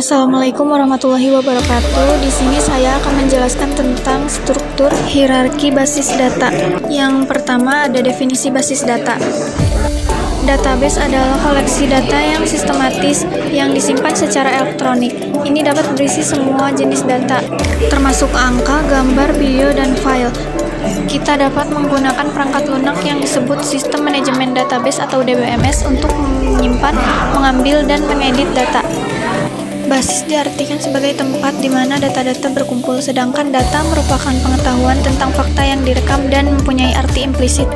Assalamualaikum warahmatullahi wabarakatuh. Di sini saya akan menjelaskan tentang struktur hierarki basis data. Yang pertama ada definisi basis data. Database adalah koleksi data yang sistematis yang disimpan secara elektronik. Ini dapat berisi semua jenis data, termasuk angka, gambar, video, dan file. Kita dapat menggunakan perangkat lunak yang disebut Sistem Manajemen Database atau DBMS untuk menyimpan, mengambil, dan mengedit data. Basis diartikan sebagai tempat di mana data-data berkumpul, sedangkan data merupakan pengetahuan tentang fakta yang direkam dan mempunyai arti implisit.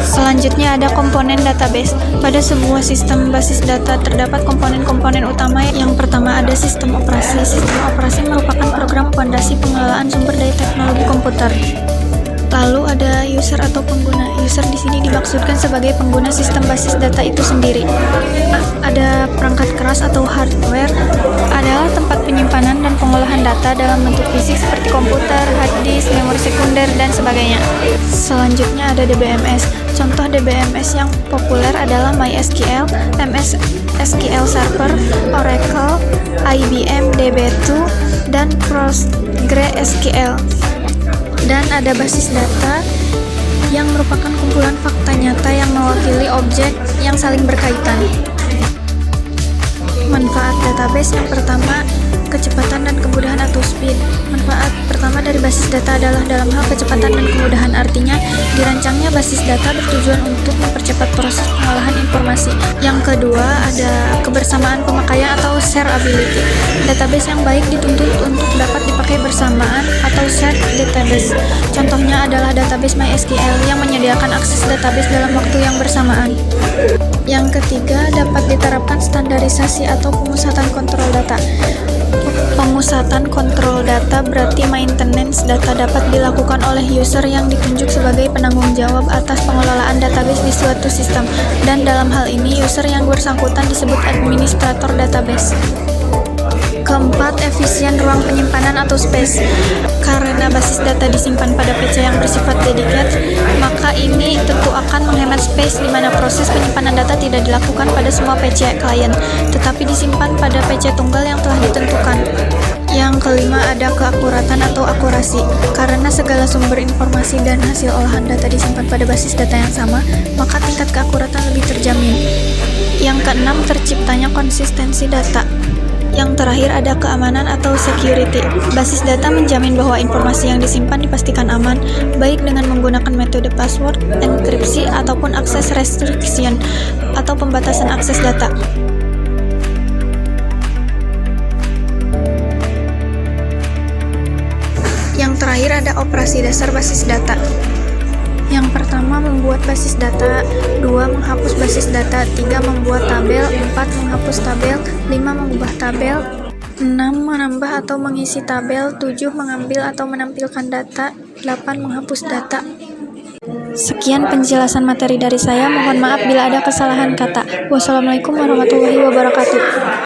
Selanjutnya ada komponen database. Pada sebuah sistem basis data terdapat komponen-komponen utama. Yang pertama ada sistem operasi. Sistem operasi merupakan program fondasi pengelolaan sumber daya teknologi komputer. Lalu ada user atau pengguna. User di sini dimaksudkan sebagai pengguna sistem basis data itu sendiri. Ada perangkat keras atau hardware, adalah tempat penyimpanan dan pengolahan data dalam bentuk fisik seperti komputer, hard disk, memori sekunder, dan sebagainya. Selanjutnya ada DBMS. Contoh DBMS yang populer adalah MySQL, MS SQL Server, Oracle, IBM DB2, dan PostgreSQL. Dan ada basis data yang merupakan kumpulan fakta nyata yang mewakili objek yang saling berkaitan. Manfaat database yang pertama, kecepatan dan kemudahan atau speed. Manfaat pertama dari basis data adalah dalam hal kecepatan dan kemudahan, artinya dirancangnya basis data bertujuan untuk mempercepat proses pengolahan informasi. Yang kedua ada kebersamaan pemakaian atau shareability. Database yang baik dituntut untuk dapat dipakai bersamaan atau shared database. Contohnya adalah database MySQL yang menyediakan akses database dalam waktu yang bersamaan. Yang ketiga, dapat diterapkan standarisasi atau pemusatan kontrol data. Pemusatan kontrol data berarti maintenance data dapat dilakukan oleh user yang ditunjuk sebagai penanggung jawab atas pengelolaan database di suatu sistem, dan dalam hal ini user yang bersangkutan disebut administrator database. Keempat, efisien ruang penyimpanan atau space. Karena basis data disimpan pada PC yang bersifat dedicated, maka ini tentu akan menghemat space di mana proses penyimpanan data tidak dilakukan pada semua PC klien, tetapi disimpan pada PC tunggal yang telah ditentukan. Yang kelima ada keakuratan atau akurasi. Karena segala sumber informasi dan hasil olahan data disimpan pada basis data yang sama, maka tingkat keakuratan lebih terjamin. Yang keenam, terciptanya konsistensi data. Yang terakhir ada keamanan atau security. Basis data menjamin bahwa informasi yang disimpan dipastikan aman, baik dengan menggunakan metode password, enkripsi, ataupun akses restriction atau pembatasan akses data. Yang terakhir ada operasi dasar basis data. Yang pertama, membuat basis data. 2. Menghapus basis data. 3. Membuat tabel. 4. Menghapus tabel. 5. Mengubah tabel. 6. Menambah atau mengisi tabel. 7. Mengambil atau menampilkan data. 8. Menghapus data. Sekian penjelasan materi dari saya. Mohon maaf bila ada kesalahan kata. Wassalamualaikum warahmatullahi wabarakatuh.